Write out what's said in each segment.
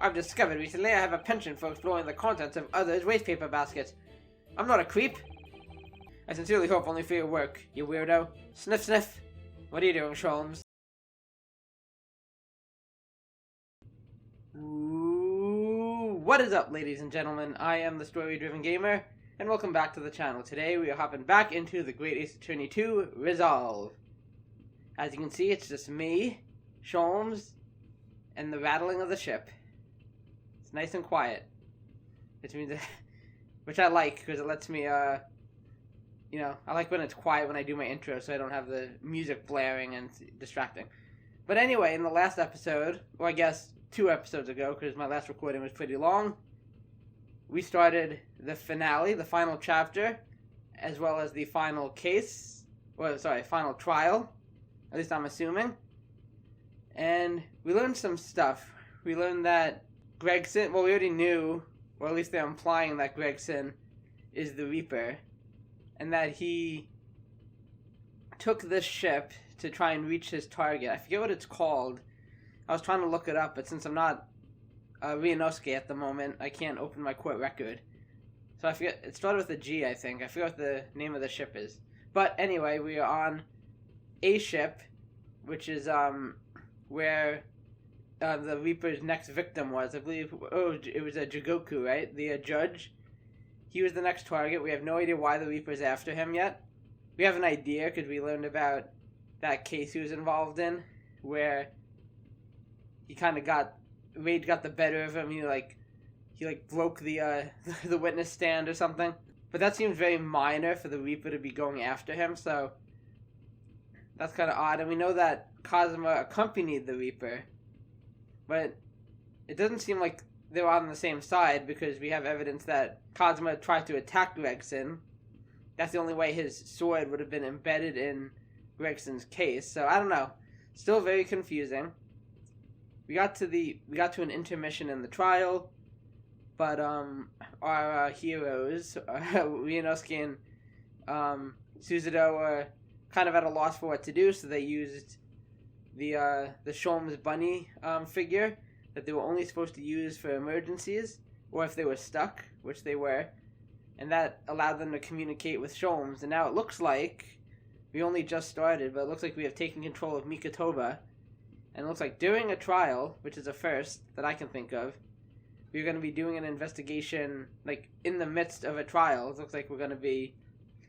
I've discovered recently I have a penchant for exploring the contents of others' waste paper baskets. I'm not a creep. I sincerely hope only for your work, you weirdo. Sniff sniff. What are you doing, Sholmes? Ooh, what is up, ladies and gentlemen? I am the Story-Driven Gamer, and welcome back to the channel. Today we are hopping back into the Great Ace Attorney 2 Resolve. As you can see, it's just me, Sholmes, and the rattling of the ship. It's nice and quiet. Which means, which I like, because it lets me, I like when it's quiet when I do my intro, so I don't have the music blaring and distracting. But anyway, in the last episode, or I guess 2 episodes ago, because my last recording was pretty long, we started the finale, the final chapter, as well as the final case, final trial, at least I'm assuming. And we learned some stuff. We learned that Gregson, well, we already knew, or at least they're implying that Gregson is the Reaper, and that he took this ship to try and reach his target. I forget what it's called. I was trying to look it up, but since I'm not Ryunosuke at the moment, I can't open my court record. So I forget, it started with a G, I think. I forget what the name of the ship is. But anyway, we are on a ship, which is where the Reaper's next victim was. I believe, it was a Jigoku, right? The judge. He was the next target. We have no idea why the Reaper's after him yet. We have an idea because we learned about that case he was involved in, where he kind of Rage got the better of him. He broke the the witness stand or something. But that seems very minor for the Reaper to be going after him, so that's kind of odd. And we know that Kazuma accompanied the Reaper, but it doesn't seem like they're on the same side, because we have evidence that Kazuma tried to attack Gregson. That's the only way his sword would have been embedded in Gregson's case. So I don't know. Still very confusing. We got to an intermission in the trial, but our heroes, Ryunosuke and Suzuto, were kind of at a loss for what to do, so they used the Sholmes bunny figure that they were only supposed to use for emergencies, or if they were stuck, which they were, and that allowed them to communicate with Sholmes. And now it looks like, we only just started, but it looks like we have taken control of Mikotoba, and it looks like during a trial, which is a first that I can think of, we're going to be doing an investigation, like, in the midst of a trial. It looks like we're going to be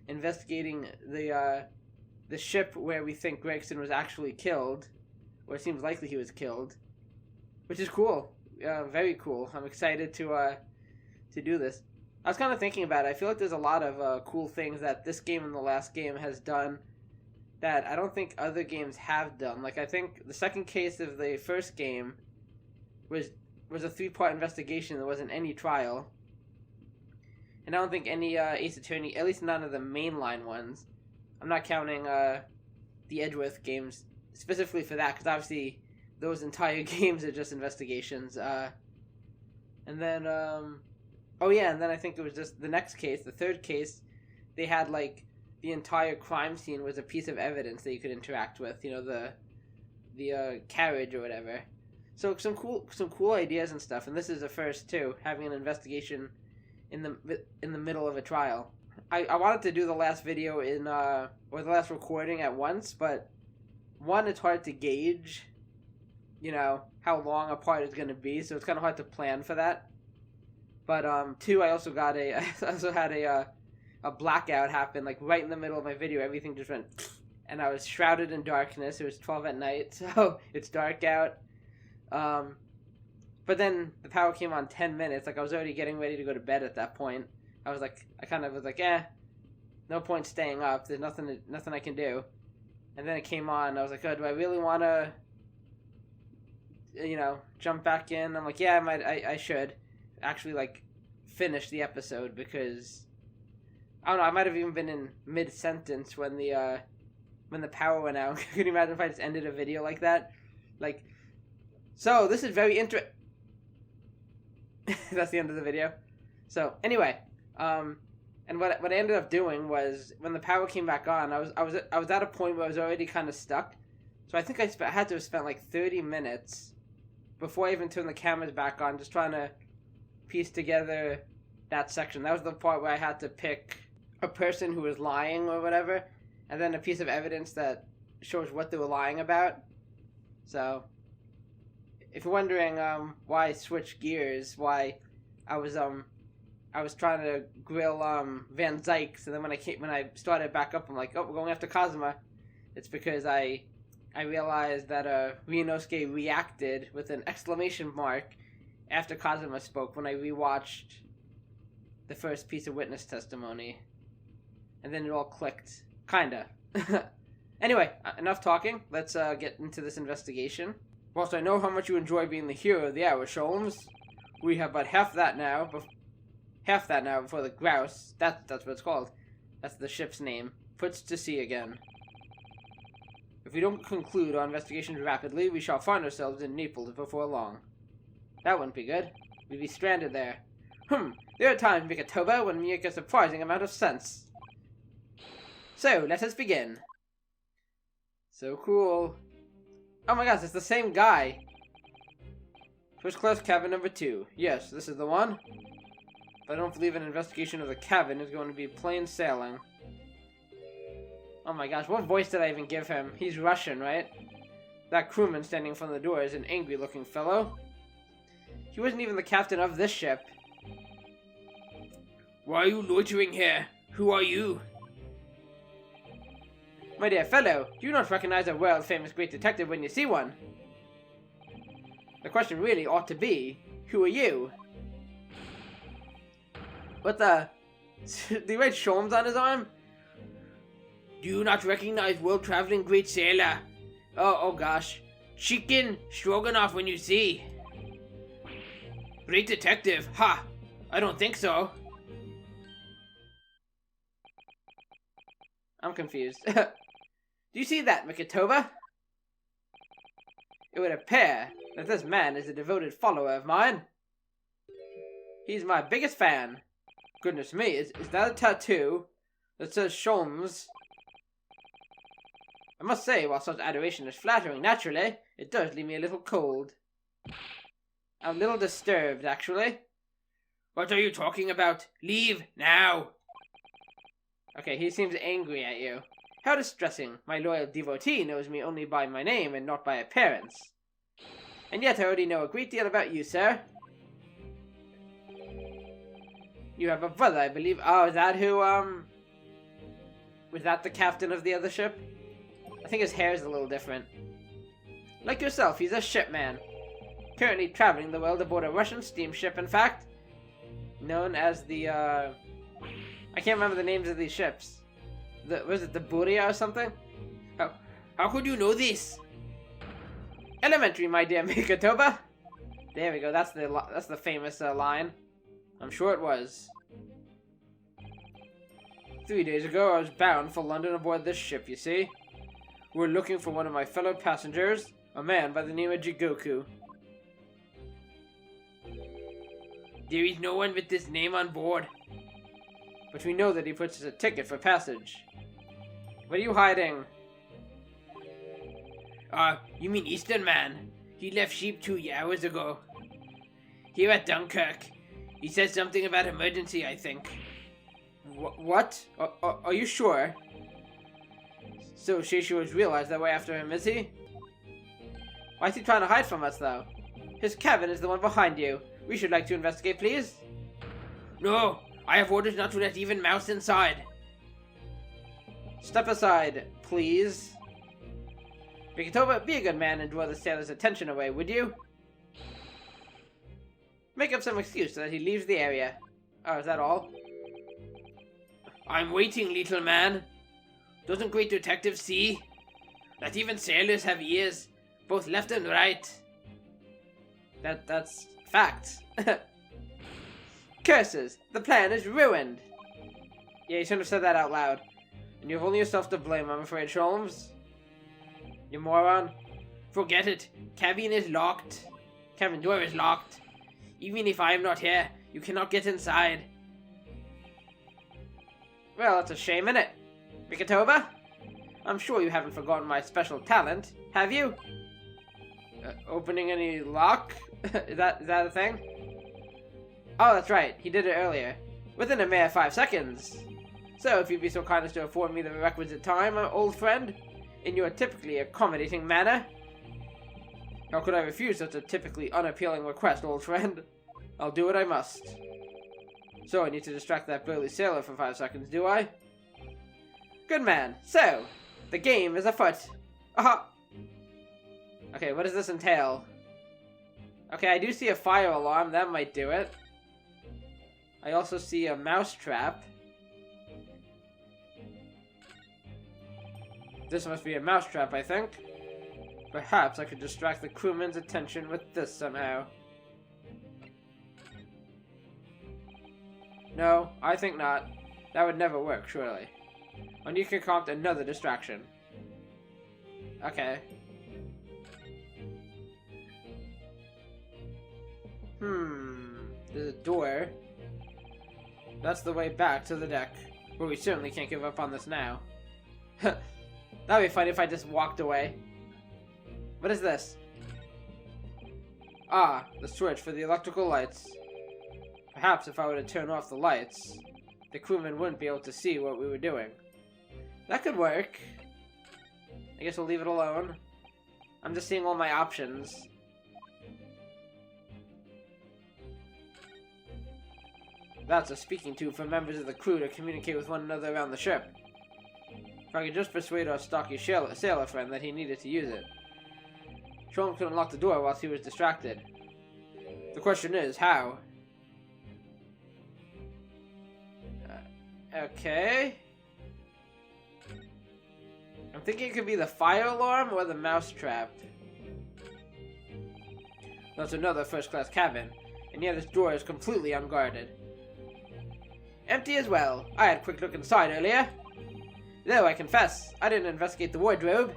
investigating the ship where we think Gregson was actually killed, or it seems likely he was killed, which is cool. Very cool. I'm excited to do this. I was kind of thinking about it. I feel like there's a lot of cool things that this game and the last game has done that I don't think other games have done. Like, I think the second case of the first game was a 3-part investigation. There wasn't any trial. And I don't think any Ace Attorney, at least none of the mainline ones, I'm not counting the Edgeworth games specifically for that, because obviously those entire games are just investigations. And then I think it was just the next case, the third case, they had, like, the entire crime scene was a piece of evidence that you could interact with, the carriage or whatever. So some cool ideas and stuff, and this is the first too, having an investigation in the middle of a trial. I wanted to do the last video or the last recording at once, but 1, it's hard to gauge, how long a part is going to be, so it's kind of hard to plan for that. But 2, I also had a blackout happen, like right in the middle of my video. Everything just went, and I was shrouded in darkness. It was 12 at night, so it's dark out. But then the power came on 10 minutes. Like, I was already getting ready to go to bed at that point. I kind of was like, no point staying up. There's nothing I can do. And then it came on. I was like, oh, do I really want to, jump back in? I'm like, yeah, I should actually, like, finish the episode, because I don't know, I might have even been in mid-sentence when the power went out. Can you imagine if I just ended a video like that? Like, so, this is very That's the end of the video. So, anyway, and what I ended up doing was, when the power came back on, I was at a point where I was already kind of stuck. So I think I had to have spent like 30 minutes before I even turned the cameras back on, just trying to piece together that section. That was the part where I had to pick a person who was lying or whatever, and then a piece of evidence that shows what they were lying about. So, if you're wondering why I switched gears, why I was trying to grill Van Zyke, so then when I started back up, I'm like, oh, we're going after Kazuma. It's because I realized that Ryunosuke reacted with an exclamation mark after Kazuma spoke when I rewatched the first piece of witness testimony. And then it all clicked. Kinda. Anyway, enough talking. Let's get into this investigation. Whilst I know how much you enjoy being the hero of the hour, Sholmes, we have but half that now before the grouse, that's what it's called, that's the ship's name, puts to sea again. If we don't conclude our investigations rapidly, we shall find ourselves in Naples before long. That wouldn't be good. We'd be stranded there. There are times, Mikotoba, when we make a surprising amount of sense. So, let us begin. So cool. Oh my gosh, it's the same guy. First class cabin number 2. Yes, this is the one. But I don't believe an investigation of the cabin is going to be plain sailing. Oh my gosh, what voice did I even give him? He's Russian, right? That crewman standing in front of the door is an angry-looking fellow. He wasn't even the captain of this ship. Why are you loitering here? Who are you? My dear fellow, do you not recognize a world-famous great detective when you see one? The question really ought to be, who are you? What the? Did he write Sholmes on his arm? Do you not recognize world-traveling great sailor? Oh gosh. Chicken stroganoff when you see. Great detective, ha! I don't think so. I'm confused. Do you see that, Mikotoba? It would appear that this man is a devoted follower of mine. He's my biggest fan. Goodness me, is that a tattoo that says Sholmes? I must say, while such adoration is flattering, naturally, it does leave me a little cold. I'm a little disturbed, actually. What are you talking about? Leave, now! Okay, he seems angry at you. How distressing. My loyal devotee knows me only by my name and not by appearance. And yet I already know a great deal about you, sir. You have a brother, I believe. Oh, is that who, was that the captain of the other ship? I think his hair is a little different. Like yourself, he's a shipman. Currently traveling the world aboard a Russian steamship, in fact. Known as the, I can't remember the names of these ships. Was it the Buria or something? How could you know this? Elementary, my dear Mikotoba. There we go, that's the famous line. I'm sure it was. 3 days ago, I was bound for London aboard this ship, you see. We're looking for one of my fellow passengers, a man by the name of Jigoku. There is no one with this name on board. But we know that he puts us a ticket for passage. What are you hiding? You mean Eastern Man? He left sheep 2 hours ago. Here at Dunkirk. He said something about emergency, I think. What? Are you sure? So Shishu has realized that we're after him, is he? Why is he trying to hide from us, though? His cabin is the one behind you. We should like to investigate, please. No, I have orders not to let even mouse inside. Step aside, please. Mikotoba, be a good man and draw the sailor's attention away, would you? Make up some excuse so that he leaves the area. Oh, is that all? I'm waiting, little man. Doesn't great detective see that even sailors have ears, both left and right? That's fact. Curses! The plan is ruined! Yeah, you shouldn't have said that out loud. And you have only yourself to blame, I'm afraid, Sholmes. You moron. Forget it. Cabin is locked. Cabin door is locked. Even if I am not here, you cannot get inside. Well, that's a shame, innit? Mikotoba? I'm sure you haven't forgotten my special talent, have you? Opening any lock? Is that a thing? Oh, that's right. He did it earlier. Within a mere 5 seconds. So, if you'd be so kind as to afford me the requisite time, old friend, in your typically accommodating manner. How could I refuse such a typically unappealing request, old friend? I'll do what I must. So, I need to distract that burly sailor for 5 seconds, do I? Good man. So, the game is afoot. Aha! Okay, what does this entail? Okay, I do see a fire alarm. That might do it. I also see a mouse trap. This must be a mouse trap, I think. Perhaps I could distract the crewman's attention with this somehow. No, I think not. That would never work, surely. I need to concoct another distraction. Okay. There's a door. That's the way back to the deck. But we certainly can't give up on this now. That'd be funny if I just walked away. What is this? Ah, the switch for the electrical lights. Perhaps if I were to turn off the lights, the crewmen wouldn't be able to see what we were doing. That could work. I guess we'll leave it alone. I'm just seeing all my options. That's a speaking tube for members of the crew to communicate with one another around the ship. If I could just persuade our stocky sailor friend that he needed to use it. Sholmes couldn't lock the door whilst he was distracted. The question is, how? Okay. I'm thinking it could be the fire alarm or the mouse trap. That's another first-class cabin, and yet this door is completely unguarded. Empty as well. I had a quick look inside earlier. Though I confess, I didn't investigate the wardrobe.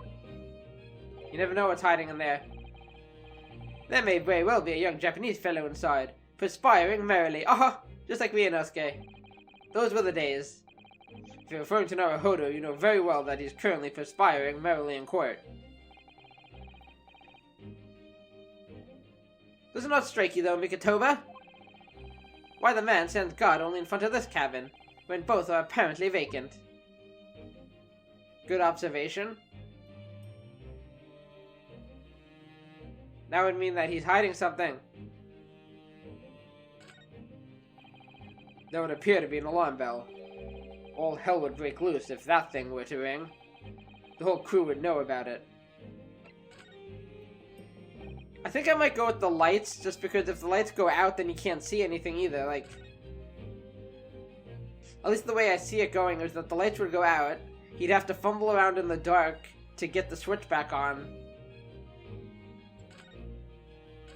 You never know what's hiding in there. There may very well be a young Japanese fellow inside, perspiring merrily. Aha! Just like Ryunosuke. Those were the days. If you're referring to Naruhodo, you know very well that he's currently perspiring merrily in court. Does it not strike you though, Mikotoba? Why the man stands guard only in front of this cabin, when both are apparently vacant? Good observation. That would mean that he's hiding something. There would appear to be an alarm bell. All hell would break loose if that thing were to ring. The whole crew would know about it. I think I might go with the lights, just because if the lights go out, then you can't see anything either. Like, at least the way I see it going is that the lights would go out. He'd have to fumble around in the dark to get the switch back on.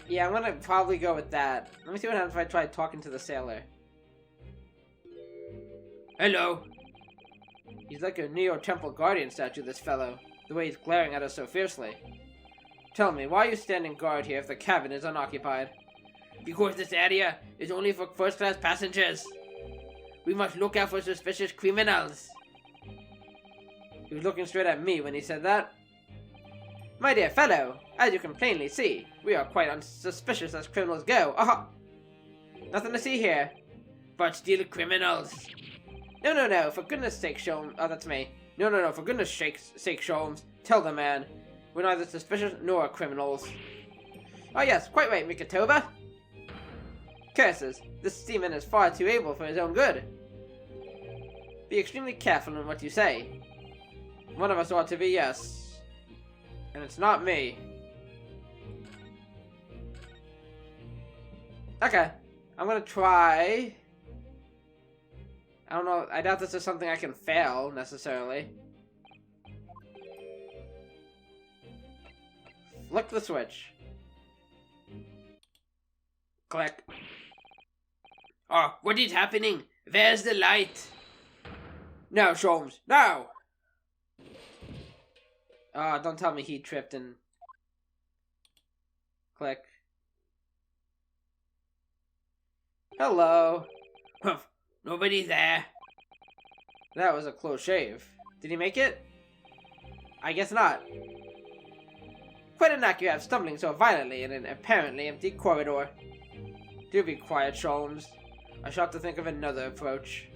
Yeah, I'm gonna probably go with that. Let me see what happens if I try talking to the sailor. Hello. He's like a Neo-Temple Guardian statue, this fellow. The way he's glaring at us so fiercely. Tell me, why are you standing guard here if the cabin is unoccupied? Because this area is only for first-class passengers. We must look out for suspicious criminals. He was looking straight at me when he said that. My dear fellow, as you can plainly see, we are quite unsuspicious as criminals go. Aha! Nothing to see here. But still criminals. No, for goodness sake, Sholmes. Oh, that's me. No, for goodness sake, Sholmes. Tell the man. We're neither suspicious nor criminals. Oh yes, quite right, Mikotoba. Curses, this seaman is far too able for his own good. Be extremely careful in what you say. One of us ought to be, yes. And it's not me. Okay, I'm gonna try. I don't know, I doubt this is something I can fail, necessarily. Flick the switch. Click. Oh, what is happening? Where's the light? Now, Sholmes, now! Oh, don't tell me he tripped and... Click. Hello. Humph, nobody there. That was a close shave. Did he make it? I guess not. Quite a knack you have stumbling so violently in an apparently empty corridor. Do be quiet, Sholmes. I shall have to think of another approach.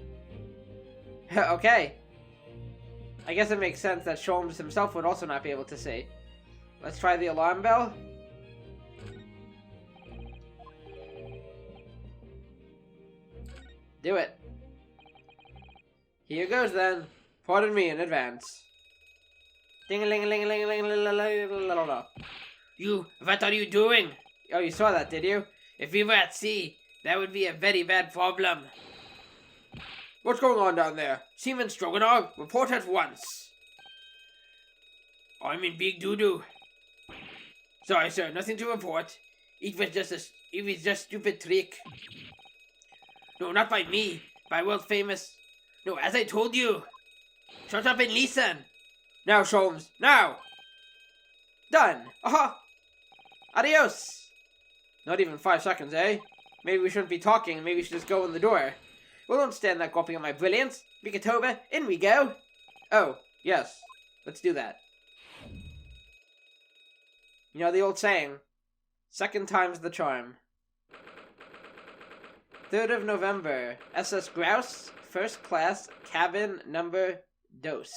Okay. I guess it makes sense that Sholmes himself would also not be able to see. Let's try the alarm bell. Do it. Here goes then. Pardon me in advance. Ding-a-ling-a-ling-a-ling-a-ling-a-ling-a-ling. You, what are you doing? Oh, you saw that, did you? If we were at sea, that would be a very bad problem. What's going on down there? Seaman Stroganoff, report at once. I'm in big doo-doo. Sorry, sir, nothing to report. It was just stupid trick. No, not by me. By world famous. No, as I told you. Shut up and listen. Now, Sholmes, now. Done. Aha. Adios. Not even 5 seconds, eh? Maybe we shouldn't be talking. Maybe we should just go in the door. Well, don't stand there gawping at my brilliance. Mikotoba, in we go. Oh, yes. Let's do that. You know the old saying, second time's the charm. 3rd of November, SS Grouse, first class, cabin number dos.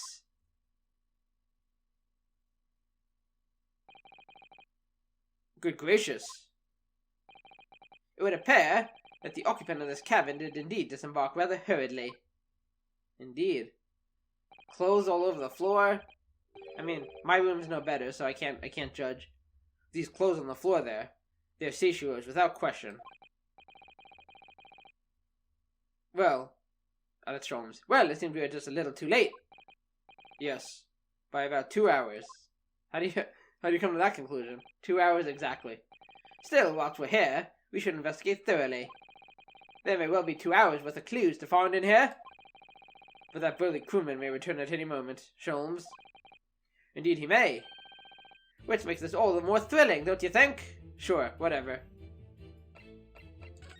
Good gracious. It would appear that the occupant of this cabin did indeed disembark rather hurriedly. Indeed. Clothes all over the floor. I mean, my room's no better, so I can't judge. These clothes on the floor there, they're seashores without question. Well, that's Sholmes. Well, it seems we are just a little too late. Yes, by about 2 hours. How do you come to that conclusion? 2 hours exactly. Still, whilst we're here, we should investigate thoroughly. There may well be 2 hours worth of clues to find in here. But that burly crewman may return at any moment, Sholmes. Indeed he may. Which makes this all the more thrilling, don't you think? Sure, whatever.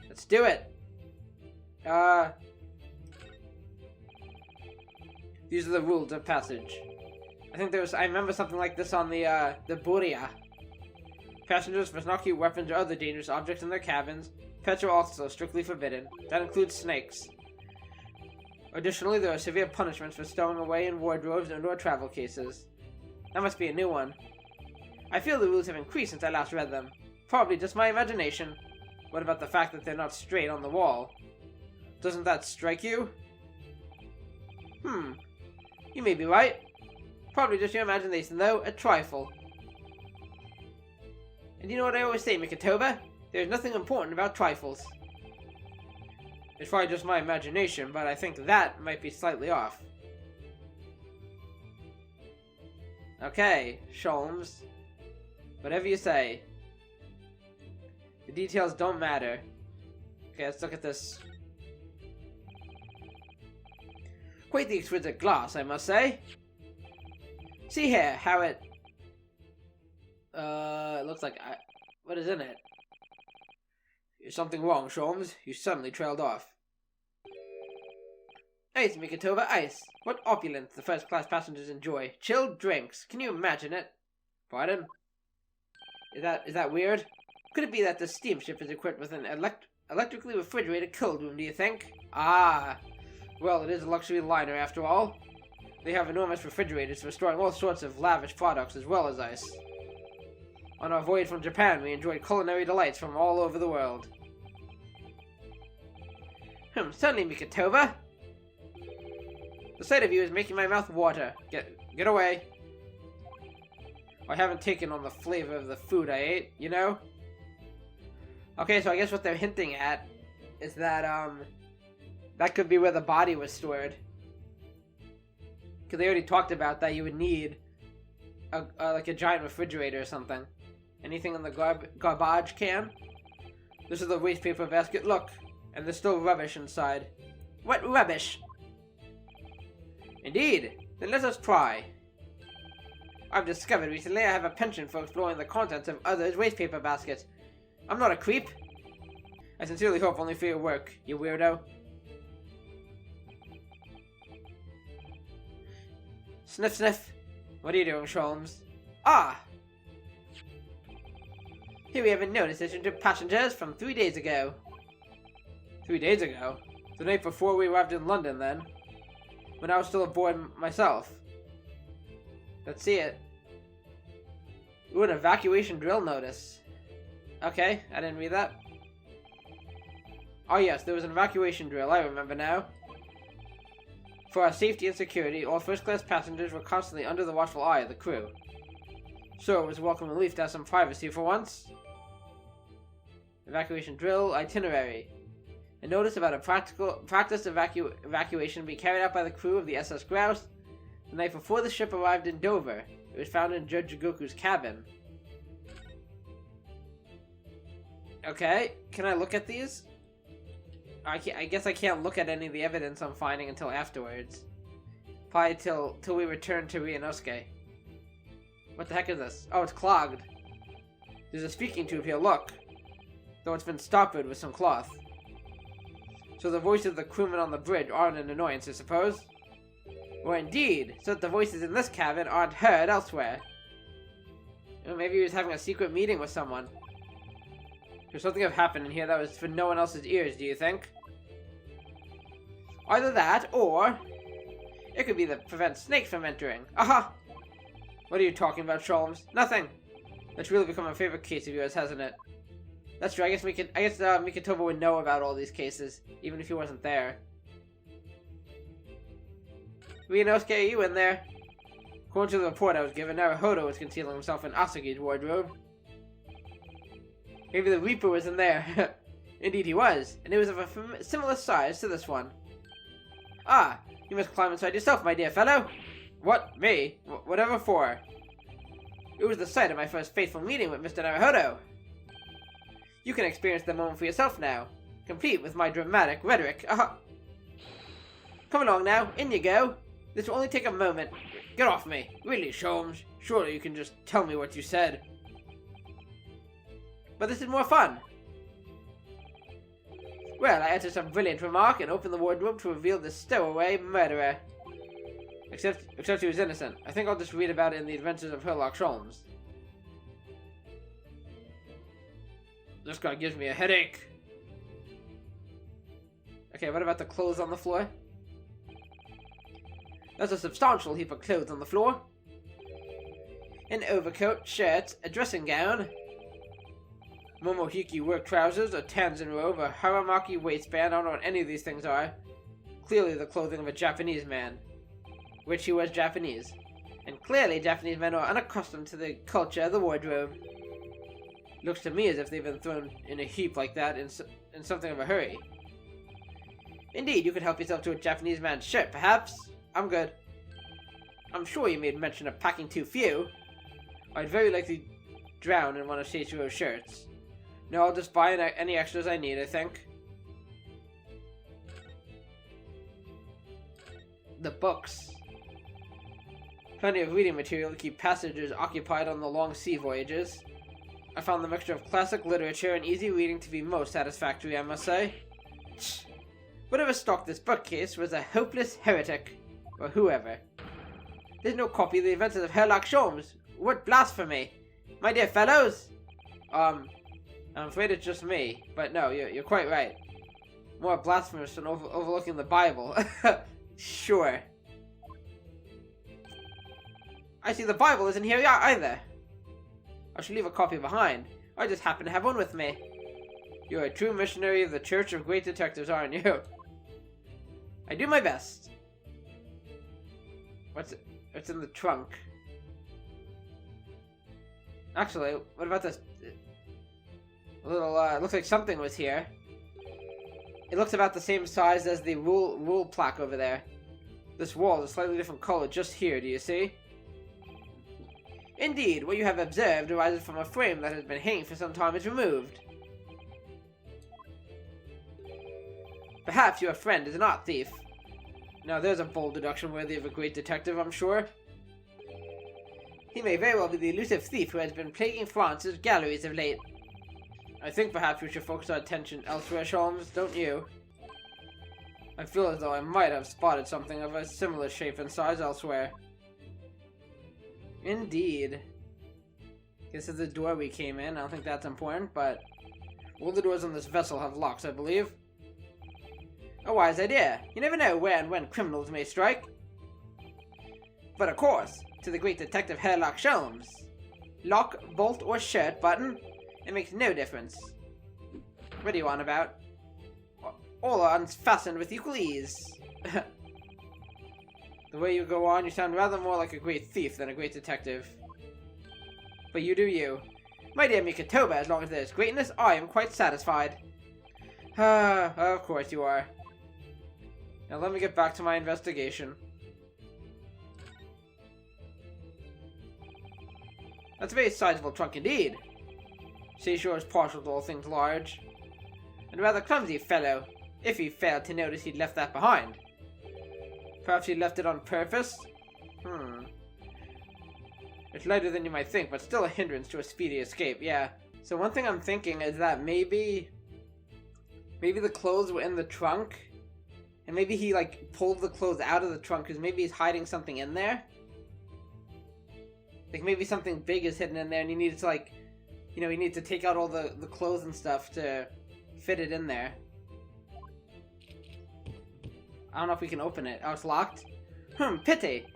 Let's do it. These are the rules of passage. I remember something like this on the Buria. Passengers must not keep weapons or other dangerous objects in their cabins. Pets are also strictly forbidden. That includes snakes. Additionally, there are severe punishments for stowing away in wardrobes and or travel cases. That must be a new one. I feel the rules have increased since I last read them. Probably just my imagination. What about the fact that they're not straight on the wall? Doesn't that strike you? You may be right. Probably just your imagination, though, a trifle. And you know what I always say, Mikotoba? There's nothing important about trifles. It's probably just my imagination, but I think that might be slightly off. Okay, Sholmes. Whatever you say. The details don't matter. Okay, let's look at this. Quite the exquisite glass, I must say. See here, how it looks like what is in it? Is something wrong, Sholmes? You suddenly trailed off. Ice, Mikotoba, ice. What opulence the first-class passengers enjoy. Chilled drinks. Can you imagine it? Pardon? Is that weird? Could it be that the steamship is equipped with an electrically refrigerated cold room, do you think? Ah. Well, it is a luxury liner after all. They have enormous refrigerators for storing all sorts of lavish products as well as ice. On our voyage from Japan, we enjoyed culinary delights from all over the world. Certainly, Mikotoba. The sight of you is making my mouth water. Get away. I haven't taken on the flavor of the food I ate, you know? Okay, so I guess what they're hinting at is that, that could be where the body was stored. Because they already talked about that you would need like a giant refrigerator or something. Anything in the garbage can? This is the waste paper basket, look. And there's still rubbish inside. What rubbish? Indeed. Then let us try. I've discovered recently I have a penchant for exploring the contents of others' waste paper baskets. I'm not a creep. I sincerely hope only for your work, you weirdo. Sniff, sniff. What are you doing, Sholmes? Ah! Here we have a notice issued to passengers from 3 days ago. 3 days ago? The night before we arrived in London, then. When I was still aboard myself. Let's see it. Ooh, an evacuation drill notice. Okay, I didn't read that. Oh yes, there was an evacuation drill, I remember now. For our safety and security, all first-class passengers were constantly under the watchful eye of the crew. So it was a welcome relief to have some privacy for once. Evacuation drill itinerary. A notice about a practice evacuation be carried out by the crew of the SS Grouse the night before the ship arrived in Dover. It was found in Judge Jigoku's cabin. Okay, can I look at these? I guess I can't look at any of the evidence I'm finding until afterwards. Probably till we return to Ryunosuke. What the heck is this? Oh, it's clogged. There's a speaking tube here, look. Though it's been stoppered with some cloth. So the voices of the crewmen on the bridge aren't an annoyance, I suppose? Or indeed, so that the voices in this cabin aren't heard elsewhere. Or maybe he was having a secret meeting with someone. There's something have happened in here that was for no one else's ears, do you think? Either that, or it could be to prevent snakes from entering. Aha! What are you talking about, Sholmes? Nothing. That's really become a favorite case of yours, hasn't it? That's true. I guess Mikotoba would know about all these cases, even if he wasn't there. Ryunosuke, are you in there? According to the report I was given, Naruhodo was concealing himself in Asagi's wardrobe. Maybe the Reaper was in there. Indeed he was, and it was of a similar size to this one. Ah, you must climb inside yourself, my dear fellow. What? Me? Whatever for? It was the site of my first faithful meeting with Mr. Naruhodo. You can experience the moment for yourself now, complete with my dramatic rhetoric. Aha! Come along now, in you go. This will only take a moment. Get off me. Really, Sholmes. Surely you can just tell me what you said. But this is more fun. Well, I uttered some brilliant remark and opened the wardrobe to reveal the stowaway murderer. Except he was innocent. I think I'll just read about it in the Adventures of Sherlock Sholmes. This guy gives me a headache. Okay, what about the clothes on the floor? There's a substantial heap of clothes on the floor. An overcoat, shirt, a dressing gown, Momohiki work trousers, a Tanzan robe, a Haramaki waistband. I don't know what any of these things are. Clearly the clothing of a Japanese man. Which he was Japanese. And clearly Japanese men are unaccustomed to the culture of the wardrobe. Looks to me as if they've been thrown in a heap like that in something of a hurry. Indeed, you could help yourself to a Japanese man's shirt, perhaps? I'm good. I'm sure you made mention of packing too few. I'd very likely drown in one of Seiichiro's shirts. No, I'll just buy any extras I need, I think. The books. Plenty of reading material to keep passengers occupied on the long sea voyages. I found the mixture of classic literature and easy reading to be most satisfactory, I must say. Whatever stocked this bookcase was a hopeless heretic, or whoever. There's no copy of the Adventures of Sherlock Sholmes. What blasphemy! My dear fellows! I'm afraid it's just me, but no, you're quite right. More blasphemous than overlooking the Bible. Sure. I see the Bible isn't here either. I should leave a copy behind. I just happen to have one with me. You're a true missionary of the Church of Great Detectives, aren't you? I do my best. What's in the trunk? Actually, what about this? A little, looks like something was here. It looks about the same size as the rule plaque over there. This wall is a slightly different color just here, do you see? Indeed, what you have observed arises from a frame that has been hanging for some time is removed. Perhaps your friend is an art thief. Now there's a bold deduction worthy of a great detective, I'm sure. He may very well be the elusive thief who has been plaguing France's galleries of late. I think perhaps we should focus our attention elsewhere, Sholmes, don't you? I feel as though I might have spotted something of a similar shape and size elsewhere. Indeed. This is the door we came in. I don't think that's important, but all the doors on this vessel have locks, I believe. A wise idea. You never know where and when criminals may strike. But of course, to the great detective Herlock Sholmes, lock, bolt, or shirt button, it makes no difference. What are you on about? All are unfastened with equal ease. The way you go on, you sound rather more like a great thief than a great detective. But you do you. My dear Mikotoba, as long as there is greatness, I am quite satisfied. Of course you are. Now let me get back to my investigation. That's a very sizable trunk indeed. Seashore is partial to all things large. And a rather clumsy fellow, if he failed to notice he'd left that behind. Perhaps he left it on purpose? It's lighter than you might think, but still a hindrance to a speedy escape, yeah. So one thing I'm thinking is that maybe the clothes were in the trunk, and maybe he, like, pulled the clothes out of the trunk, because maybe he's hiding something in there. Like, maybe something big is hidden in there, and he needed to, like, you know, he needs to take out all the clothes and stuff to fit it in there. I don't know if we can open it. Oh, it's locked? Pity.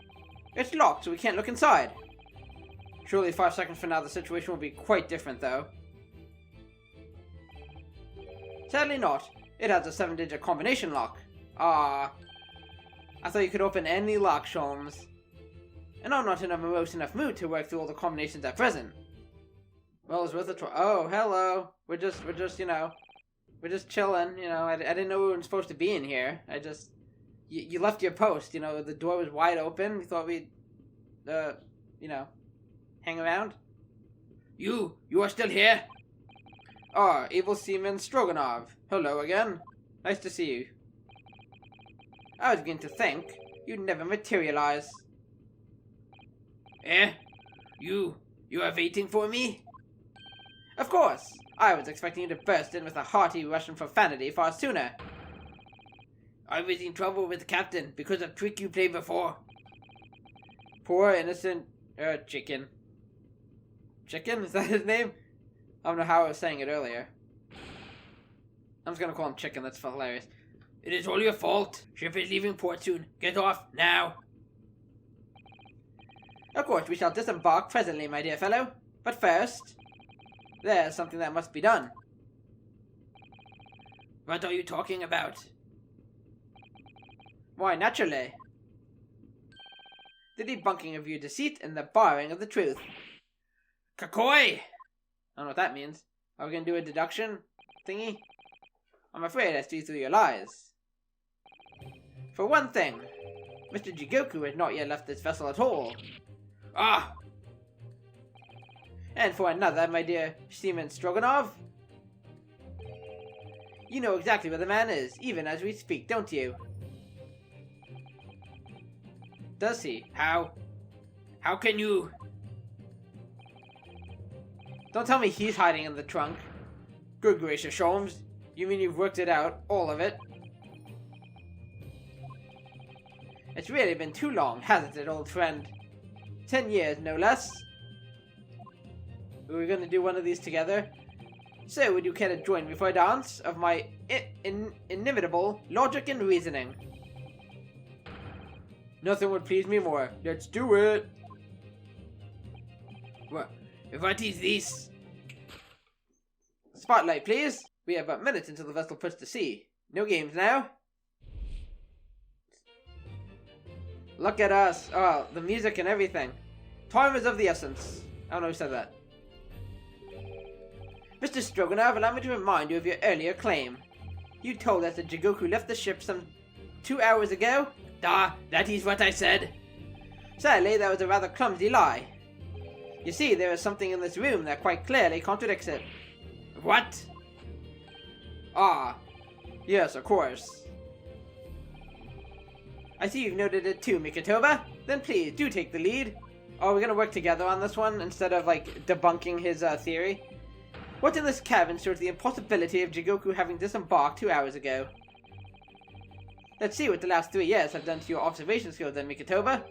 It's locked, so we can't look inside. Surely 5 seconds from now the situation will be quite different, though. Sadly not. It has a 7-digit combination lock. Ah. I thought you could open any lock, Sholmes. And I'm not in a morose enough mood to work through all the combinations at present. Well, it's worth a try. Oh, hello. We're just, you know, we're just chilling, you know. I didn't know we were supposed to be in here. You left your post, you know, the door was wide open. We thought we'd, you know, hang around. You are still here? Ah, Evil Seaman Stroganov. Hello again. Nice to see you. I was beginning to think you'd never materialize. Eh? You are waiting for me? Of course. I was expecting you to burst in with a hearty Russian profanity far sooner. I was in trouble with the captain because of a trick you played before. Poor innocent, chicken. Chicken? Is that his name? I don't know how I was saying it earlier. I'm just gonna call him Chicken, that's hilarious. It is all your fault. Ship is leaving port soon. Get off, now. Of course, we shall disembark presently, my dear fellow. But first, there's something that must be done. What are you talking about? Why, naturally. The debunking of your deceit and the barring of the truth. Kakoi! I don't know what that means. Are we gonna do a deduction thingy? I'm afraid I see through your lies. For one thing, Mr. Jigoku has not yet left this vessel at all. Ah! And for another, my dear Seaman Stroganov, you know exactly where the man is, even as we speak, don't you? Does he? How? How can you? Don't tell me he's hiding in the trunk. Good gracious, Sholmes. You mean you've worked it out, all of it? It's really been too long, hasn't it, old friend? 10 years, no less. Are we going to do one of these together? So, would you care to join me for a dance of my inimitable logic and reasoning? Nothing would please me more. Let's do it! What is this? Spotlight, please. We have but minutes until the vessel puts to sea. No games now. Look at us. Oh, the music and everything. Time is of the essence. I don't know who said that. Mr. Stroganov, allow me to remind you of your earlier claim. You told us that Jigoku left the ship some 2 hours ago? Ah, that is what I said. Sadly, that was a rather clumsy lie. You see, there is something in this room that quite clearly contradicts it. What? Ah, yes, of course. I see you've noted it too, Mikotoba. Then please, do take the lead. Oh, we're gonna work together on this one instead of, like, debunking his theory. What in this cabin shows the impossibility of Jigoku having disembarked 2 hours ago? Let's see what the last 3 years have done to your observation skills then, Mikotoba.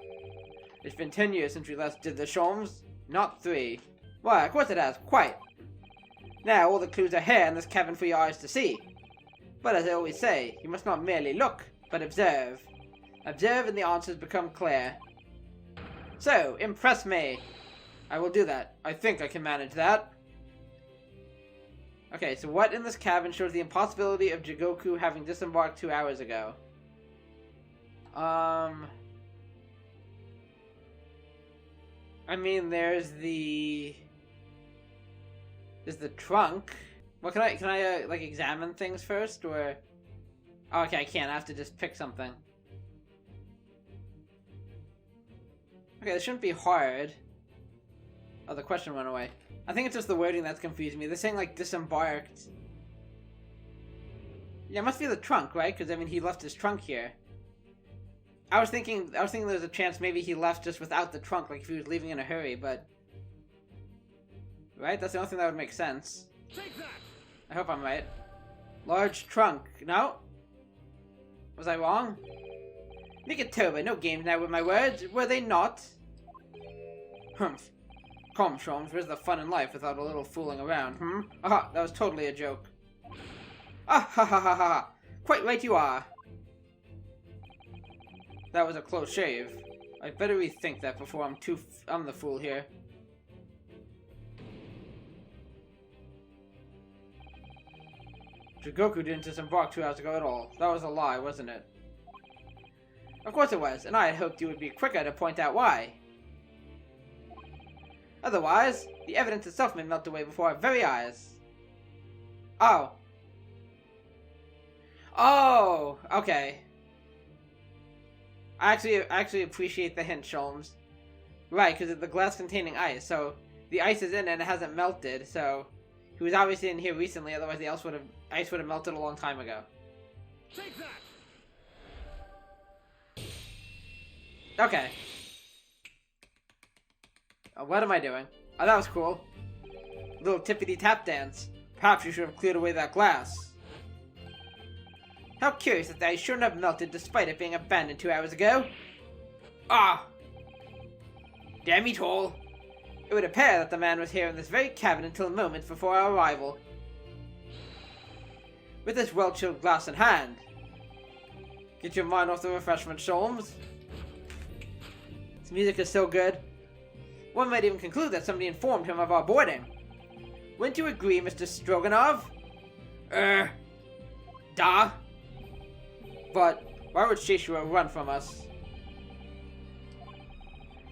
It's been 10 years since we last did the Sholmes, not 3. Why, of course it has, quite. Now all the clues are here in this cabin for your eyes to see. But as I always say, you must not merely look, but observe. Observe and the answers become clear. So, impress me. I will do that. I think I can manage that. Okay, so what in this cabin shows the impossibility of Jigoku having disembarked 2 hours ago? I mean, there's the trunk. Well, can I like examine things first, or? Oh, okay, I can't. I have to just pick something. Okay, this shouldn't be hard. Oh, the question went away. I think it's just the wording that's confusing me. They're saying like disembarked. Yeah, it must be the trunk, right? Because I mean, he left his trunk here. I was thinking there's a chance maybe he left just without the trunk, like if he was leaving in a hurry, but... Right? That's the only thing that would make sense. Take that. I hope I'm right. Large trunk. No? Was I wrong? Mikotoba, no games now with my words. Were they not? Humph. Come, Sholmes, where's the fun in life without a little fooling around, Aha, that was totally a joke. Ah, ha ha ha ha. Quite right you are. That was a close shave. I'd better rethink that before I'm the fool here. Jigoku didn't disembark 2 hours ago at all. That was a lie, wasn't it? Of course it was, and I had hoped you would be quicker to point out why. Otherwise, the evidence itself may melt away before our very eyes. Oh. Oh, okay. I actually appreciate the hint, Sholmes. Right, because of the glass containing ice, so the ice is in and it hasn't melted, so he was obviously in here recently, otherwise the ice would have melted a long time ago. Take that. Okay. What am I doing? Oh, that was cool. Little tippity tap dance. Perhaps you should have cleared away that glass. How curious that the ice shouldn't have melted despite it being abandoned 2 hours ago. Ah! Damn it all! It would appear that the man was here in this very cabin until moments before our arrival. With this well-chilled glass in hand. Get your mind off the refreshment, Sholmes. This music is so good. One might even conclude that somebody informed him of our boarding. Wouldn't you agree, Mr. Stroganov? Da. But why would Shishiro run from us?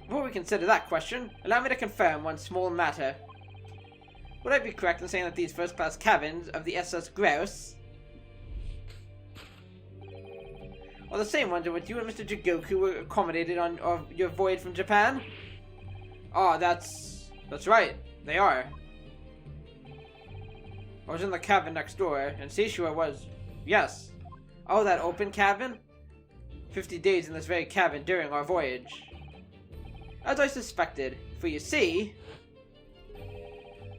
Before we consider that question, allow me to confirm one small matter. Would I be correct in saying that these first-class cabins of the SS Grouse are the same ones in which you and Mr. Jigoku were accommodated on your voyage from Japan? Oh, that's right. They are. I was in the cabin next door, and Seishua was... Yes. Oh, that open cabin? 50 days in this very cabin during our voyage. As I suspected, for you see...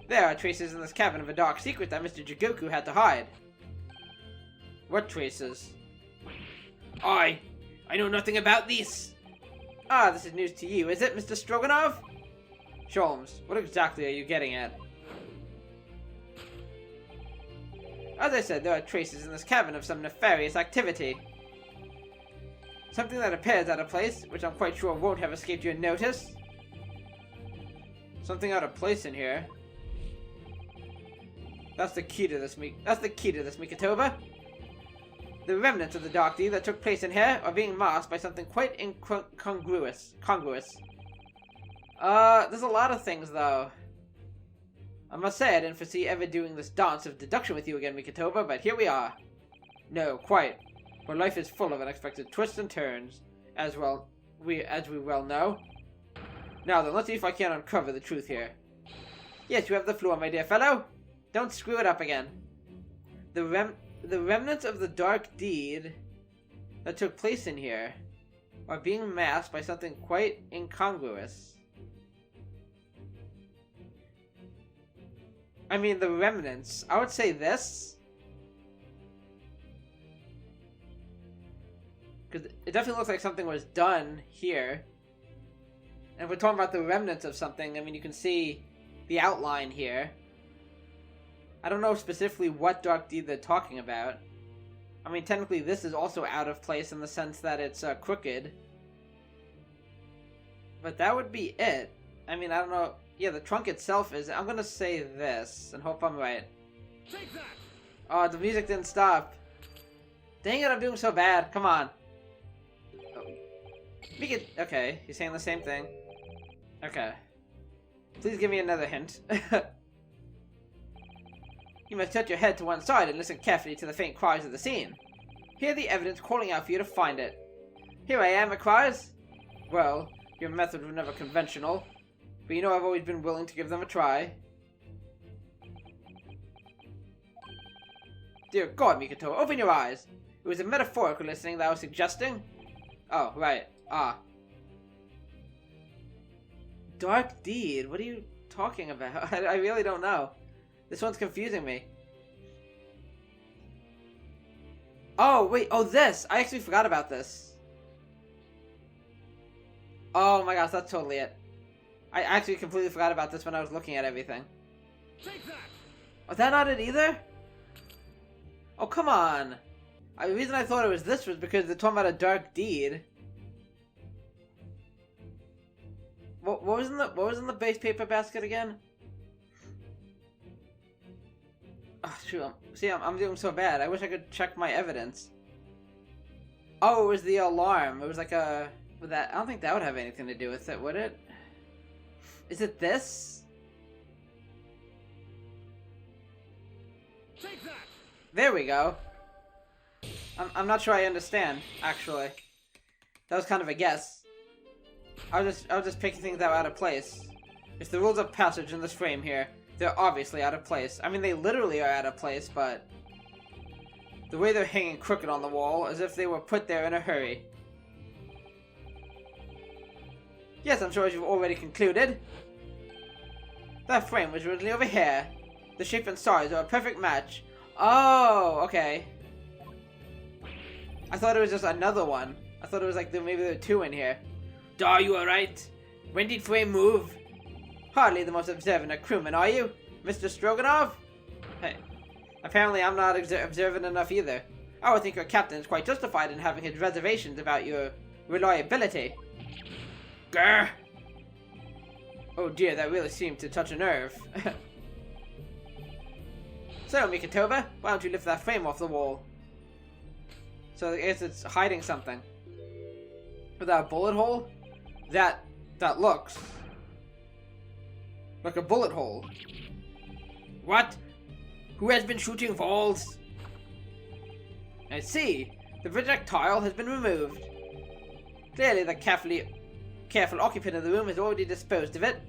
There are traces in this cabin of a dark secret that Mr. Jigoku had to hide. What traces? I know nothing about this. Ah, this is news to you, is it, Mr. Stroganov? Sholmes, what exactly are you getting at? As I said, there are traces in this cabin of some nefarious activity. Something that appears out of place, which I'm quite sure won't have escaped your notice. Something out of place in here. That's the key to this, Mikotoba. The remnants of the dark deed that took place in here are being masked by something quite incongruous. There's a lot of things, though. I must say I didn't foresee ever doing this dance of deduction with you again, Mikotoba, but here we are. No, quite. For life is full of unexpected twists and turns, as we well know. Now then, let's see if I can uncover the truth here. Yes, you have the floor, my dear fellow. Don't screw it up again. The remnants of the dark deed that took place in here are being masked by something quite incongruous. I mean, the remnants. I would say this. Because it definitely looks like something was done here. And if we're talking about the remnants of something, I mean, you can see the outline here. I don't know specifically what dark deed they're talking about. I mean, technically this is also out of place in the sense that it's crooked. But that would be it. I mean, I don't know. Yeah, the trunk itself is... I'm gonna say this and hope I'm right. Take that. Oh, the music didn't stop. Dang it, I'm doing so bad. Come on. Oh. Okay, he's saying the same thing. Okay. Please give me another hint. You must tilt your head to one side and listen carefully to the faint cries of the scene. Hear the evidence calling out for you to find it. Here I am, it cries. Well, your methods were never conventional, but you know I've always been willing to give them a try. Dear God, Mikotoba, open your eyes. It was a metaphorical listening that I was suggesting. Oh, right. Ah. Dark deed? What are you talking about? I really don't know. This one's confusing me. Oh, wait. Oh, this. I actually forgot about this. Oh my gosh, that's totally it. I actually completely forgot about this when I was looking at everything. Take that. Was that not it either? Oh, come on. The reason I thought it was this was because they're talking about a dark deed. What was in the base paper basket again? Oh, shoot. I'm doing so bad. I wish I could check my evidence. Oh, it was the alarm. It was like a... I don't think that would have anything to do with it, would it? Is it this? Take that. There we go. I'm not sure I understand, actually. That was kind of a guess. I was just picking things that were out of place. It's the rules of passage in this frame here. They're obviously out of place. I mean, they literally are out of place, but... the way they're hanging crooked on the wall, as if they were put there in a hurry. Yes, I'm sure as you've already concluded. That frame was originally over here. The shape and size are a perfect match. Oh, okay. I thought it was just another one. I thought it was like maybe there were two in here. Are you alright? When did frame move? Hardly the most observant of crewmen, are you, Mr. Stroganoff? Hey, apparently I'm not observant enough either. I would think your captain is quite justified in having his reservations about your reliability. Grr! Oh dear, that really seemed to touch a nerve. So, Mikotoba, why don't you lift that frame off the wall? So I guess it's hiding something. Without a bullet hole? That looks like a bullet hole. What? Who has been shooting balls? I see. The projectile has been removed. Clearly the careful occupant of the room has already disposed of it.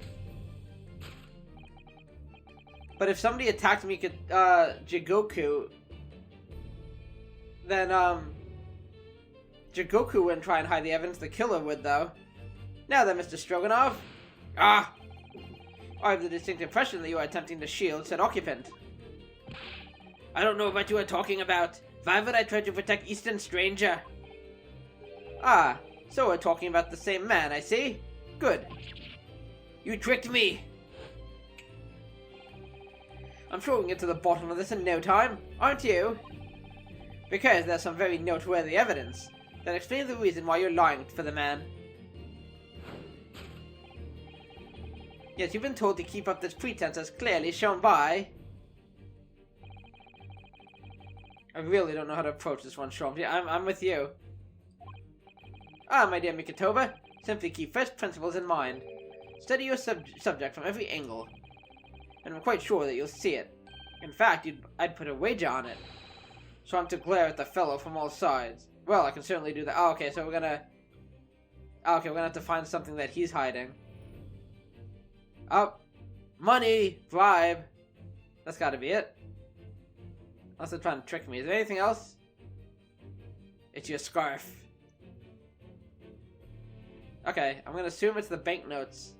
But if somebody attacked Jigoku, then Jigoku wouldn't try and hide the evidence. The killer would, though. Now then, Mr. Stroganoff. Ah! I have the distinct impression that you are attempting to shield said occupant. I don't know what you are talking about. Why would I try to protect Eastern Stranger? Ah, so we're talking about the same man, I see. Good. You tricked me. I'm sure we can get to the bottom of this in no time, aren't you? Because there's some very noteworthy evidence that explains the reason why you're lying for the man. Yes, you've been told to keep up this pretense as clearly shown by... I really don't know how to approach this one, Sholmes. Yeah, I'm with you. Ah, my dear Mikotoba, simply keep first principles in mind. Study your subject from every angle, and I'm quite sure that you'll see it. In fact, I'd put a wager on it. So I'm to glare at the fellow from all sides. Well, I can certainly do that. Oh, okay, so we're gonna have to find something that he's hiding. Oh, money, bribe. That's gotta be it. Unless they're trying to trick me. Is there anything else? It's your scarf. Okay, I'm gonna assume it's the banknotes.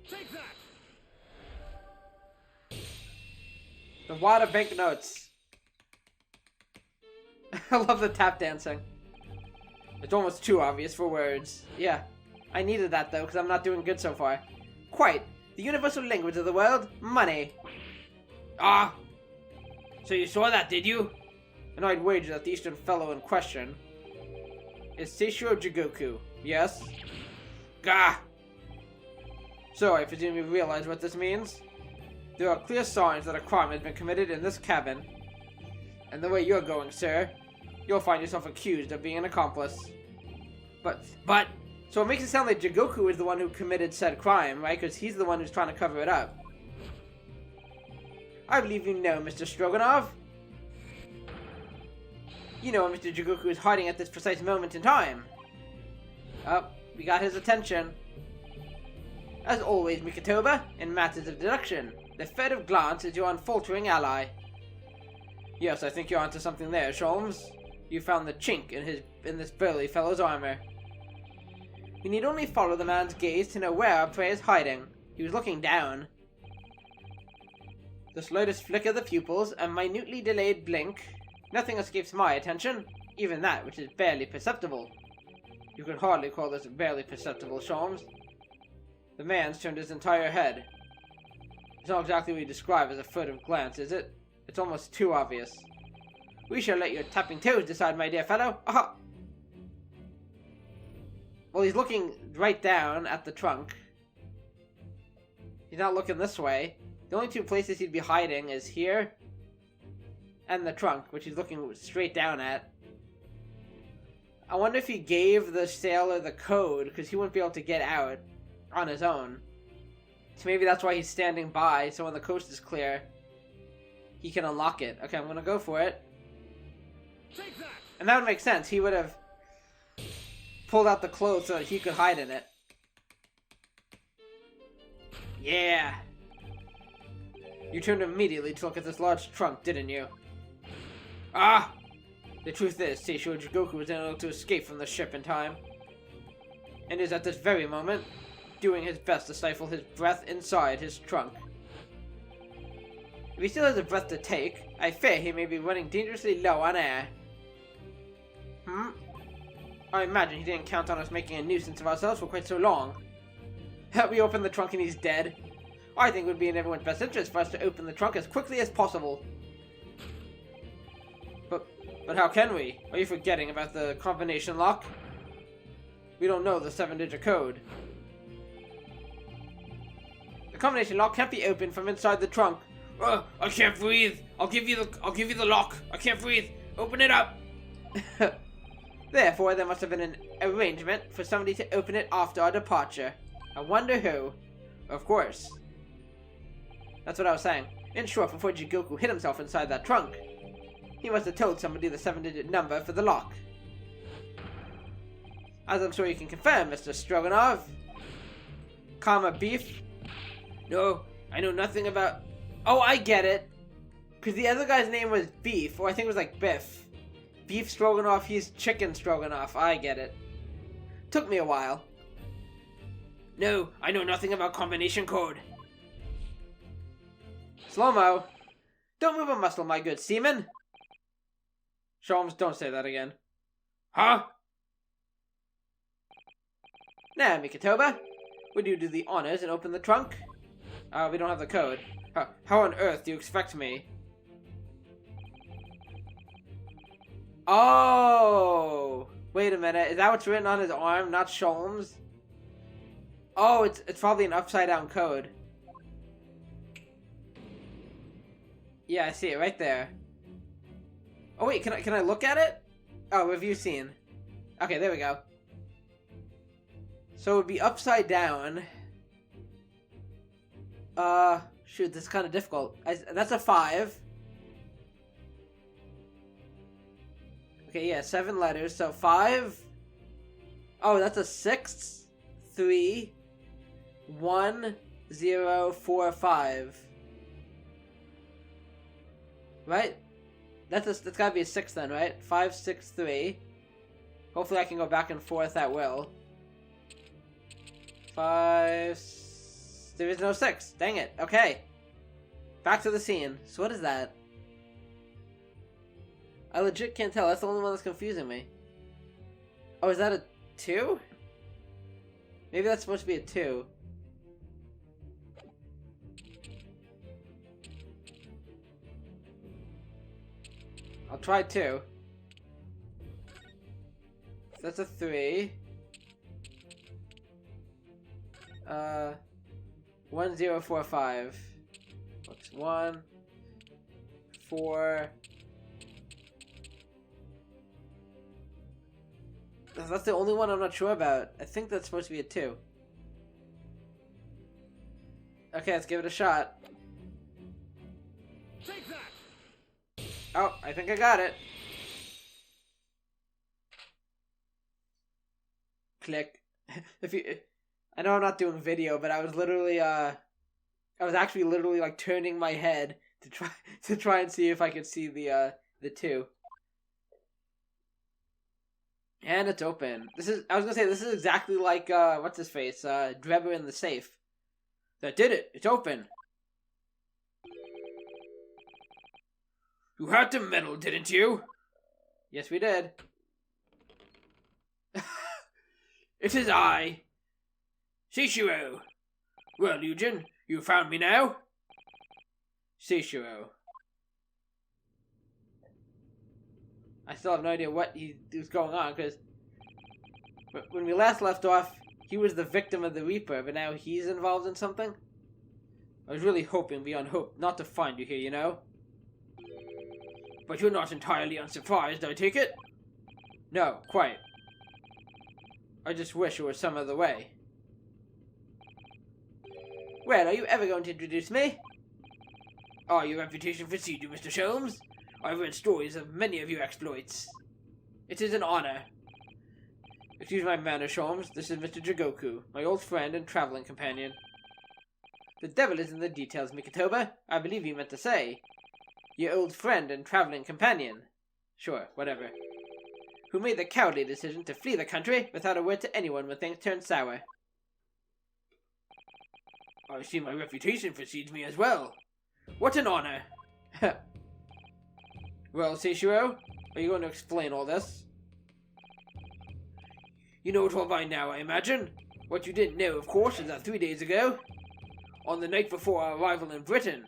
Take that. The water banknotes. I love the tap dancing. It's almost too obvious for words. Yeah. I needed that though, because I'm not doing good so far. Quite. The universal language of the world? Money. Ah! So you saw that, did you? And I'd wager that the eastern fellow in question is Seishiro Jigoku. Yes? Gah! So, I presume you realize what this means? There are clear signs that a crime has been committed in this cabin. And the way you're going, sir, you'll find yourself accused of being an accomplice. But, so it makes it sound like Jigoku is the one who committed said crime, right? Because he's the one who's trying to cover it up. I believe you know, Mr. Stroganov. You know Mr. Jigoku is hiding at this precise moment in time. Oh, we got his attention. As always, Mikotoba, in matters of deduction, the furtive glance is your unfaltering ally. Yes, I think you're onto something there, Sholmes. You found the chink in this burly fellow's armor. You need only follow the man's gaze to know where our prey is hiding. He was looking down. The slightest flick of the pupils, a minutely delayed blink. Nothing escapes my attention, even that which is barely perceptible. You could hardly call this barely perceptible, Sholmes. The man's turned his entire head. It's not exactly what you describe as a furtive glance, is it? It's almost too obvious. We shall let your tapping toes decide, my dear fellow. Aha! Well, he's looking right down at the trunk. He's not looking this way. The only two places he'd be hiding is here and the trunk, which he's looking straight down at. I wonder if he gave the sailor the code, because he wouldn't be able to get out on his own. So maybe that's why he's standing by, so when the coast is clear, he can unlock it. Okay, I'm gonna go for it. Take that! And that would make sense. He would have pulled out the clothes so that he could hide in it. Yeah! You turned immediately to look at this large trunk, didn't you? Ah! The truth is, Seishiro Jigoku was unable to escape from the ship in time. And is at this very moment doing his best to stifle his breath inside his trunk. If he still has a breath to take, I fear he may be running dangerously low on air. I imagine he didn't count on us making a nuisance of ourselves for quite so long. We open the trunk and he's dead. I think it would be in everyone's best interest for us to open the trunk as quickly as possible. But how can we? Are you forgetting about the combination lock? We don't know the 7-digit code. The combination lock can't be opened from inside the trunk. I can't breathe. I'll give you the lock. I can't breathe. Open it up. Therefore, there must have been an arrangement for somebody to open it after our departure. I wonder who. Of course. That's what I was saying. In short, before Jigoku hid himself inside that trunk, he must have told somebody the 7-digit number for the lock. As I'm sure you can confirm, Mr. Stroganov. Comma beef. No, I know nothing about... Oh, I get it. Because the other guy's name was Beef, or I think it was like Biff. Beef Stroganoff, he's Chicken Stroganoff. I get it. Took me a while. No, I know nothing about combination code. Slow-mo. Don't move a muscle, my good seaman. Sholmes, don't say that again. Huh? Now, Mikotoba, would you do the honors and open the trunk? We don't have the code. How on earth do you expect me? Oh! Wait a minute, is that what's written on his arm, not Sholmes? Oh, it's probably an upside-down code. Yeah, I see it right there. Oh wait, can I look at it? Oh, review scene. Okay, there we go. So it would be upside down. Shoot, this is kind of difficult. That's a 5. Okay, yeah, 7 letters, so 5. Oh, that's a 6, 3, 1, 0, 4, 5. Right? That's gotta be a 6 then, right? 5, 6, 3. Hopefully I can go back and forth at will. 5... There is no 6. Dang it. Okay. Back to the scene. So what is that? I legit can't tell. That's the only one that's confusing me. Oh, is that a 2? Maybe that's supposed to be a 2. I'll try 2. So that's a 3. 1045. What's 1, 4. That's the only one I'm not sure about. I think that's supposed to be a 2. Okay, let's give it a shot. Take that! Oh, I think I got it. Click. I know I'm not doing video, but I was literally, I was actually literally like turning my head to try and see if I could see the 2. And it's open. I was gonna say, this is exactly like, what's his face? Drebber in the safe. That did it! It's open! You had to meddle, didn't you? Yes, we did. It is I, Seishiro. Well, Eugen, you found me now? Seishiro. I still have no idea what was going on, because when we last left off, he was the victim of the Reaper, but now he's involved in something? I was really hoping beyond hope not to find you here, you know? But you're not entirely unsurprised, I take it? No, quite. I just wish it was some other way. Well, are you ever going to introduce me? Oh, your reputation precedes you, Mr. Sholmes. I've read stories of many of your exploits. It is an honor. Excuse my manner, Sholmes. This is Mr. Jigoku, my old friend and traveling companion. The devil is in the details, Mikotoba. I believe you meant to say. Your old friend and traveling companion. Sure, whatever. Who made the cowardly decision to flee the country without a word to anyone when things turned sour. I see my reputation precedes me as well. What an honor! Well, Seishiro, are you going to explain all this? You know it all by now, I imagine. What you didn't know, of course, is that 3 days ago, on the night before our arrival in Britain,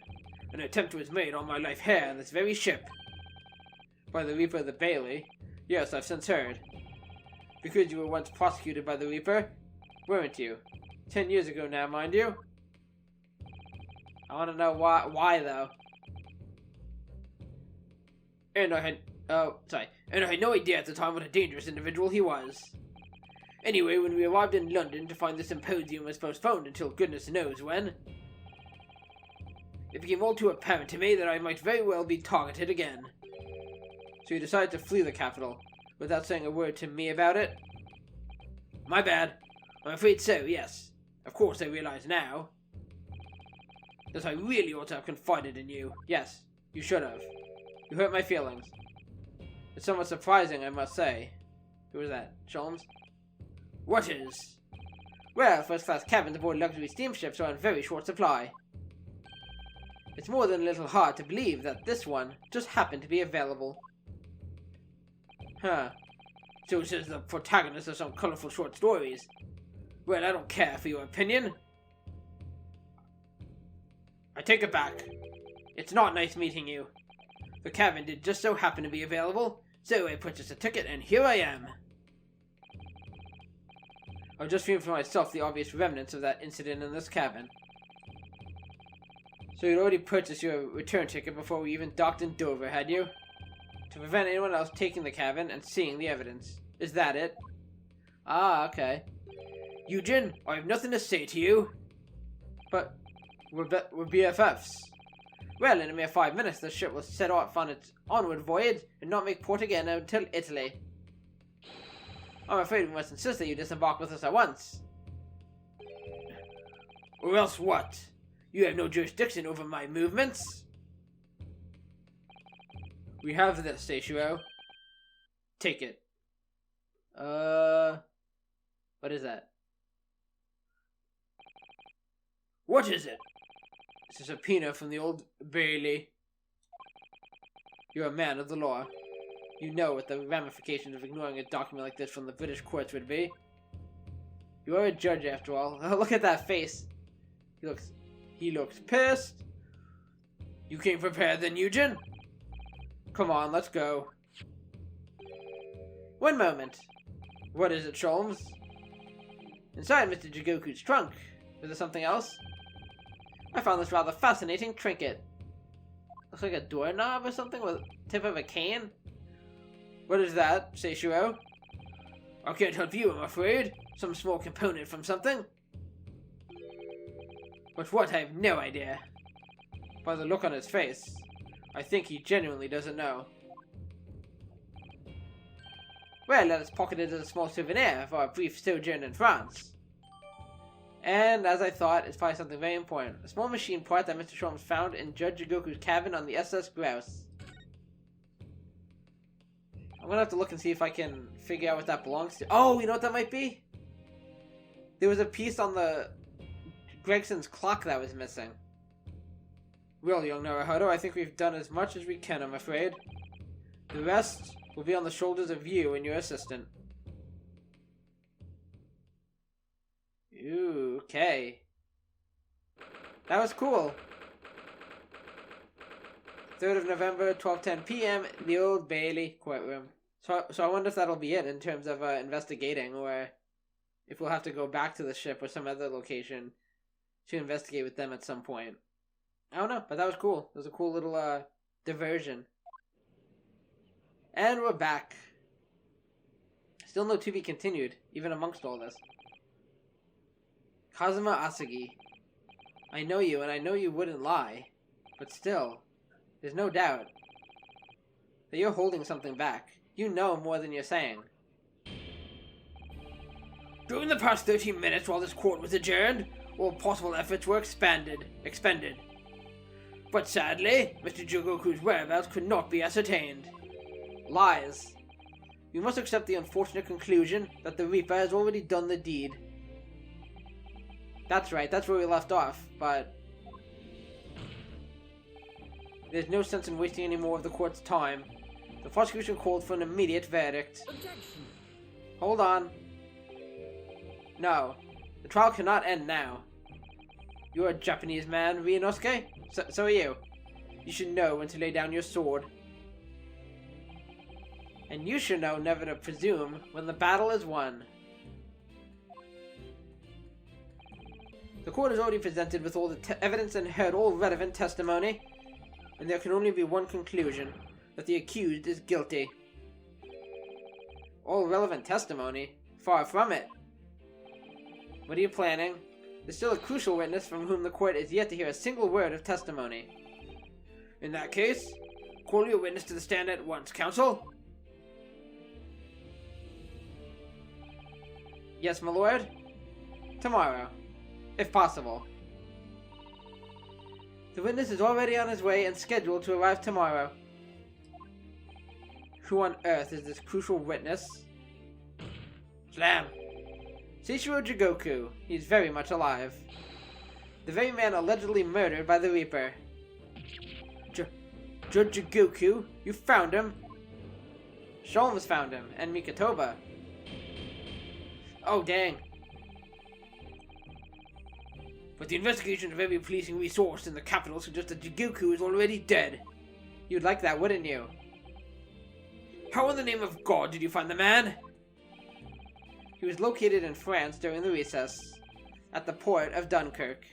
an attempt was made on my life here on this very ship. By the Reaper of the Bailey. Yes, I've since heard. Because you were once prosecuted by the Reaper, weren't you? 10 years ago now, mind you. I want to know why though. And I had no idea at the time what a dangerous individual he was. Anyway, when we arrived in London to find the symposium was postponed until goodness knows when, it became all too apparent to me that I might very well be targeted again. So you decided to flee the capital, without saying a word to me about it? My bad. I'm afraid so, yes. Of course I realize now that I really ought to have confided in you. Yes, you should have. You hurt my feelings. It's somewhat surprising, I must say. Who was that? Sholmes? What is? Well, first-class cabins aboard luxury steamships are in very short supply. It's more than a little hard to believe that this one just happened to be available. Huh. So says the protagonist of some colorful short stories. Well, I don't care for your opinion. I take it back. It's not nice meeting you. The cabin did just so happen to be available, so I purchased a ticket and here I am. I've just viewed for myself the obvious remnants of that incident in this cabin. So you'd already purchased your return ticket before we even docked in Dover, had you? To prevent anyone else taking the cabin and seeing the evidence. Is that it? Ah, okay. Eugen, I have nothing to say to you. But we're BFFs. Well, in a mere 5 minutes, the ship will set off on its onward voyage and not make port again until Italy. I'm afraid we must insist that you disembark with us at once. Or else what? You have no jurisdiction over my movements? We have this, Seishiro. Take it. What is that? What is it? It's a subpoena from the old Bailey. You're a man of the law. You know what the ramifications of ignoring a document like this from the British courts would be. You are a judge after all. Look at that face. He looks pissed. You came prepared then, Eugen? Come on, let's go. One moment. What is it, Sholmes? Inside Mr. Jigoku's trunk. Is there something else? I found this rather fascinating trinket. Looks like a doorknob or something with the tip of a cane. What is that, Seishiro? I can't help you, I'm afraid. Some small component from something. But what? I have no idea. By the look on his face, I think he genuinely doesn't know. Well, let us pocket it as a small souvenir for our brief sojourn in France. And, as I thought, it's probably something very important. A small machine part that Mr. Sholmes found in Judge Jigoku's cabin on the SS Grouse. I'm gonna have to look and see if I can figure out what that belongs to. Oh, you know what that might be? There was a piece on the Gregson's clock that was missing. Well, young Naruhodo, I think we've done as much as we can, I'm afraid. The rest will be on the shoulders of you and your assistant. Ooh, okay. That was cool. 3rd of November, 12:10 p.m., the Old Bailey courtroom. So I wonder if that'll be it in terms of investigating, or if we'll have to go back to the ship or some other location to investigate with them at some point. I don't know, but that was cool. It was a cool little diversion. And we're back. Still no to be continued, even amongst all this. Kazuma Asagi. I know you, and I know you wouldn't lie. But still, there's no doubt that you're holding something back. You know more than you're saying. During the past 13 minutes while this court was adjourned, all possible efforts were expended. But sadly, Mr. Jigoku's whereabouts could not be ascertained. Lies. You must accept the unfortunate conclusion that the Reaper has already done the deed. That's right, that's where we left off, but there's no sense in wasting any more of the court's time. The prosecution called for an immediate verdict. Objection. Hold on. No, the trial cannot end now. You're a Japanese man, Ryunosuke? So are you. You should know when to lay down your sword. And you should know never to presume when the battle is won. The court is already presented with all the evidence and heard all relevant testimony, and there can only be one conclusion, that the accused is guilty. All relevant testimony? Far from it. What are you planning? There's still a crucial witness from whom the court is yet to hear a single word of testimony. In that case, call your witness to the stand at once, counsel. Yes, my lord? Tomorrow. If possible. The witness is already on his way and scheduled to arrive tomorrow. Who on earth is this crucial witness? Slam! Seishiro Jigoku. He's very much alive. The very man allegedly murdered by the Reaper. Judge Jigoku? You found him? Sholmes found him, and Mikotoba. Oh, dang. But the investigation of every policing resource in the capital suggests that Jigoku is already dead. You'd like that, wouldn't you? How in the name of God did you find the man? He was located in France during the recess, at the port of Dunkirk.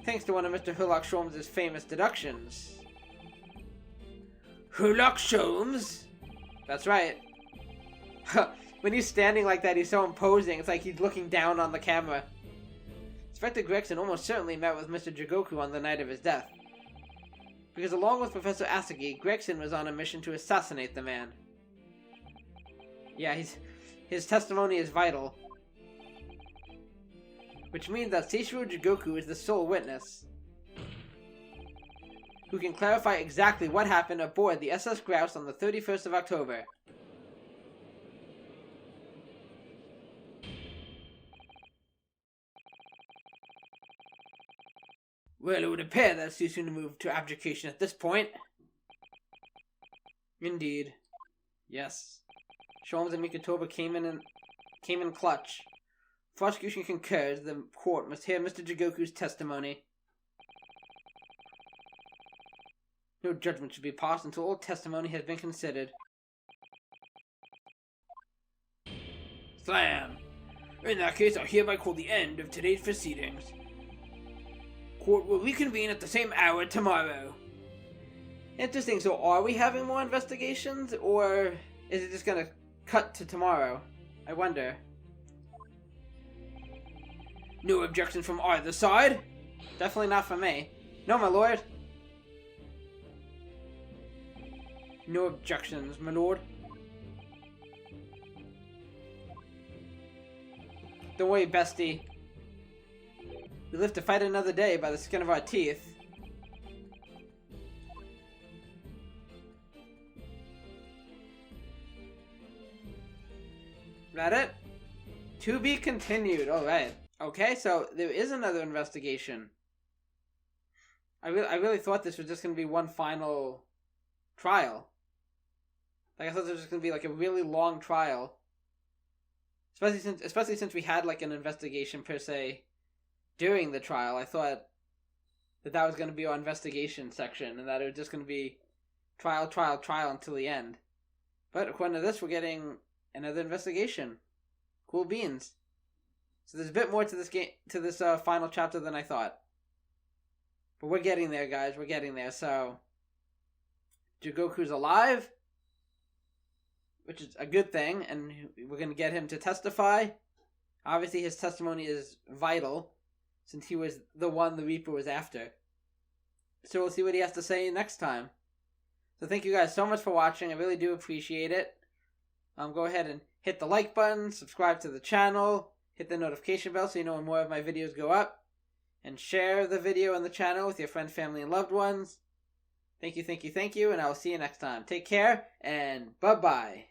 Thanks to one of Mr. Herlock Sholmes' famous deductions. Herlock Sholmes? That's right. When he's standing like that, he's so imposing, it's like he's looking down on the camera. Inspector Gregson almost certainly met with Mr. Jigoku on the night of his death. Because along with Professor Asagi, Gregson was on a mission to assassinate the man. Yeah, his testimony is vital. Which means that Seishiro Jigoku is the sole witness, who can clarify exactly what happened aboard the SS Grouse on the 31st of October. Well, it would appear that it's too soon to move to abdication at this point. Indeed. Yes. Sholmes and Mikotoba came in and came in clutch. Prosecution concurs the court must hear Mr. Jigoku's testimony. No judgment should be passed until all testimony has been considered. Slam! In that case, I hereby call the end of today's proceedings. Court will reconvene at the same hour tomorrow. Interesting, so are we having more investigations, or is it just gonna cut to tomorrow? I wonder. No objections from either side? Definitely not from me. No, my lord. No objections, my lord. Don't worry, bestie. We live to fight another day by the skin of our teeth. That it? To be continued. Alright. Okay, so there is another investigation. I really thought this was just going to be one final trial. Like, I thought this was going to be like a really long trial. Especially since we had like an investigation per se during the trial. I thought that was going to be our investigation section, and that it was just going to be trial until the end. But according to this, we're getting another investigation. Cool beans. So there's a bit more to this game, to this final chapter than I thought. But we're getting there, guys. We're getting there. So Jigoku's alive, which is a good thing, and we're going to get him to testify. Obviously, his testimony is vital, since he was the one the Reaper was after. So we'll see what he has to say next time. So thank you guys so much for watching. I really do appreciate it. Go ahead and hit the like button, subscribe to the channel, hit the notification bell so you know when more of my videos go up, and share the video and the channel with your friends, family, and loved ones. Thank you, and I will see you next time. Take care, and bye-bye.